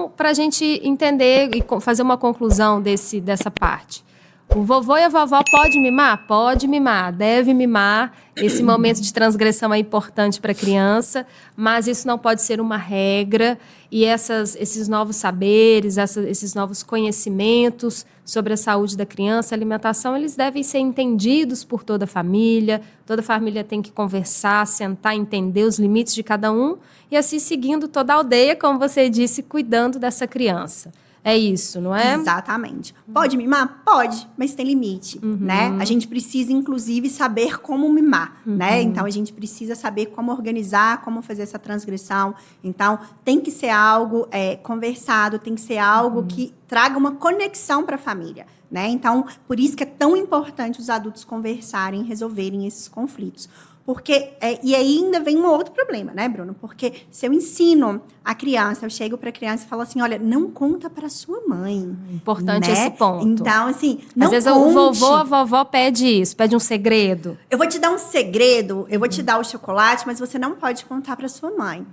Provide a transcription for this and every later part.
Então, para a gente entender e fazer uma conclusão dessa parte. O vovô e a vovó pode mimar? Pode mimar, deve mimar. Esse momento de transgressão é importante para a criança, mas isso não pode ser uma regra. E esses novos saberes, esses novos conhecimentos sobre a saúde da criança, a alimentação, eles devem ser entendidos por toda a família. Toda a família tem que conversar, sentar, entender os limites de cada um e assim seguindo toda a aldeia, como você disse, cuidando dessa criança. É isso, não é? Exatamente. Pode mimar? Pode, mas tem limite, né? A gente precisa, inclusive, saber como mimar, né? Então, a gente precisa saber como organizar, como fazer essa transgressão. Então, tem que ser algo conversado, tem que ser algo que traga uma conexão para a família, né? Então, por isso que é tão importante os adultos conversarem, resolverem esses conflitos. Porque, e aí ainda vem um outro problema, né, Bruno? Porque se eu ensino a criança, eu chego para a criança e falo assim, olha, não conta para sua mãe. Importante né? esse ponto. Então, assim, não às vezes conte. o vovô, a vovó pede isso, pede um segredo. Eu vou te dar um segredo, eu vou te dar o chocolate, mas você não pode contar para sua mãe.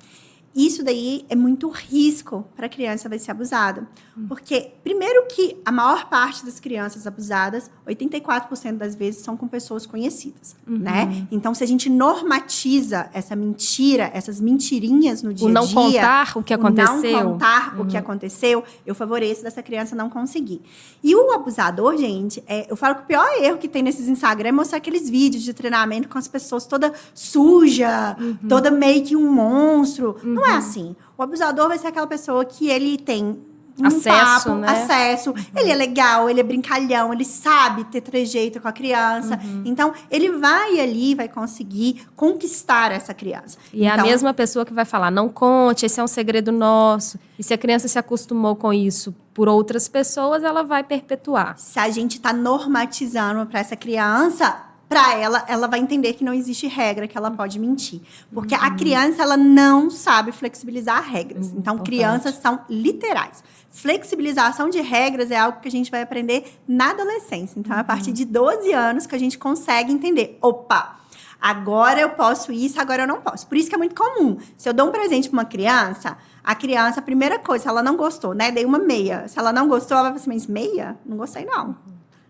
Isso daí é muito risco para a criança vai ser abusada. Porque, primeiro que a maior parte das crianças abusadas, 84% das vezes, são com pessoas conhecidas, né? Então, se a gente normatiza essa mentira, essas mentirinhas no dia a dia... O não contar o que aconteceu. O não contar o que aconteceu, eu favoreço dessa criança não conseguir. E o abusador, gente, eu falo que o pior erro que tem nesses Instagram é mostrar aqueles vídeos de treinamento com as pessoas toda suja, toda meio que um monstro. Não é assim. O abusador vai ser aquela pessoa que ele tem acesso, né? Acesso. Ele é legal, ele é brincalhão, ele sabe ter trejeito com a criança. Então, ele vai ali, vai conseguir conquistar essa criança. E é a mesma pessoa que vai falar, não conte, esse é um segredo nosso. E se a criança se acostumou com isso por outras pessoas, ela vai perpetuar. Se a gente está normatizando para essa criança... para ela vai entender que não existe regra, que ela pode mentir. Porque a criança, ela não sabe flexibilizar regras. Então, crianças são literais. Flexibilização de regras é algo que a gente vai aprender na adolescência. Então, é a partir de 12 anos que a gente consegue entender. Opa, agora eu posso isso, agora eu não posso. Por isso que é muito comum. Se eu dou um presente para uma criança, a criança, a primeira coisa, se ela não gostou, né? Dei uma meia. Se ela não gostou, ela vai falar assim, mas meia? Não gostei, não.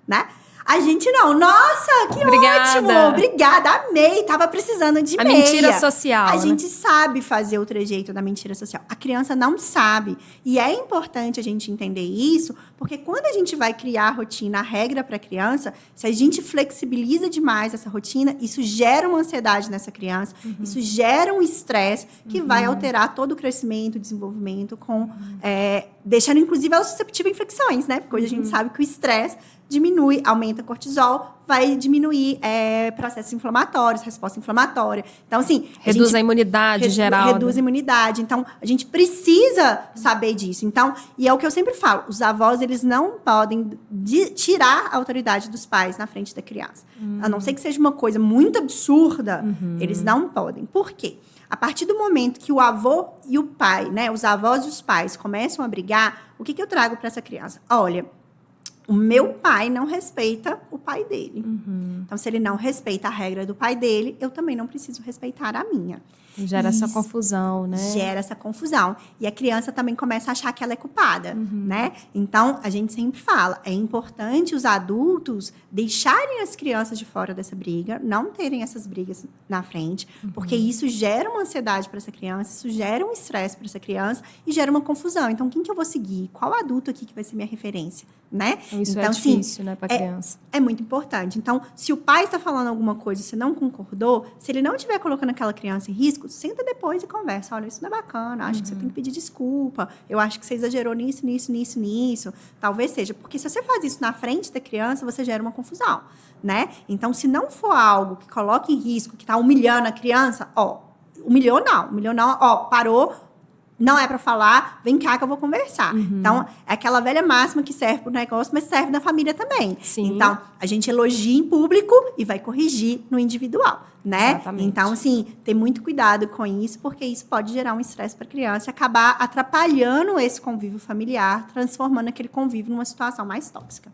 Né? A gente não. Nossa, que ótimo! Obrigada, amei. Tava precisando de meia. A mentira social. A gente sabe fazer o trejeito da mentira social. A criança não sabe. E é importante a gente entender isso, porque quando a gente vai criar a rotina, a regra para a criança, se a gente flexibiliza demais essa rotina, isso gera uma ansiedade nessa criança, isso gera um estresse que vai alterar todo o crescimento, o desenvolvimento, deixando, inclusive, ela susceptível a infecções, né? Porque hoje a gente sabe que o estresse diminui, aumenta cortisol, vai diminuir processos inflamatórios, resposta inflamatória. Então, assim... Reduz a imunidade geral. Reduz a imunidade. Então, a gente precisa saber disso. Então, e é o que eu sempre falo, os avós, eles não podem tirar a autoridade dos pais na frente da criança. A não ser que seja uma coisa muito absurda, eles não podem. Por quê? A partir do momento que o avô e o pai, né, os avós e os pais começam a brigar, o que eu trago para essa criança? Olha... O meu pai não respeita o pai dele. Então, se ele não respeita a regra do pai dele, eu também não preciso respeitar a minha. Gera essa confusão, né? Gera essa confusão. E a criança também começa a achar que ela é culpada, né? Então, a gente sempre fala, é importante os adultos deixarem as crianças de fora dessa briga, não terem essas brigas na frente, porque isso gera uma ansiedade para essa criança, isso gera um estresse para essa criança e gera uma confusão. Então, quem que eu vou seguir? Qual adulto aqui que vai ser minha referência, né? Isso então, é difícil, né, para a criança. É muito importante. Então, se o pai está falando alguma coisa e você não concordou, se ele não estiver colocando aquela criança em risco, senta depois e conversa. Olha, isso não é bacana, acho que você tem que pedir desculpa, eu acho que você exagerou nisso. Talvez seja. Porque se você faz isso na frente da criança, você gera uma confusão, né? Então, se não for algo que coloque em risco, que está humilhando a criança, humilhou não, parou, não é para falar, vem cá que eu vou conversar. Então, é aquela velha máxima que serve para o negócio, mas serve na família também. Sim. Então, a gente elogia em público e vai corrigir no individual, né? Exatamente. Então, assim, ter muito cuidado com isso, porque isso pode gerar um estresse para a criança e acabar atrapalhando esse convívio familiar, transformando aquele convívio numa situação mais tóxica.